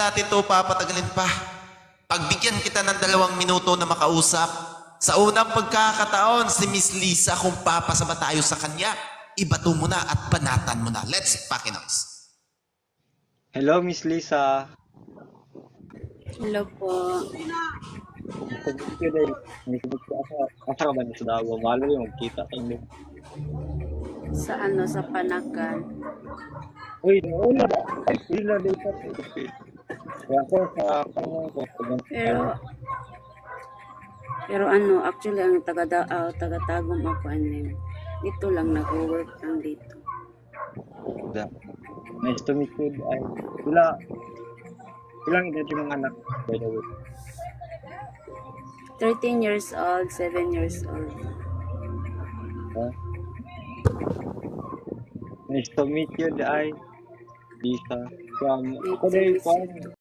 natin to papatagalin pa. Pagbigyan kita ng 2 minuto na makausap. Sa unang pagkakataon, si Miss Lisa, kung papasama tayo sa kanya, ibato mo na at banatan mo na. Let's pakinoise. Hello, Miss Lisa. Hello po. Asa ka ba na sa Davao? Malo yung magkita kayo. Sa sa Panakan. Uy, wala. Wala dito. Kaya ako sa kanya ko. Pero actually ang taga-tagum ako dito lang nag-work lang dito. Nice to meet you. Ay, ilang edad yung mga anak, by the way? 13 years old, 7 years old. Huh? Nice to meet you, Lisa. From, Nice to Koday, meet you.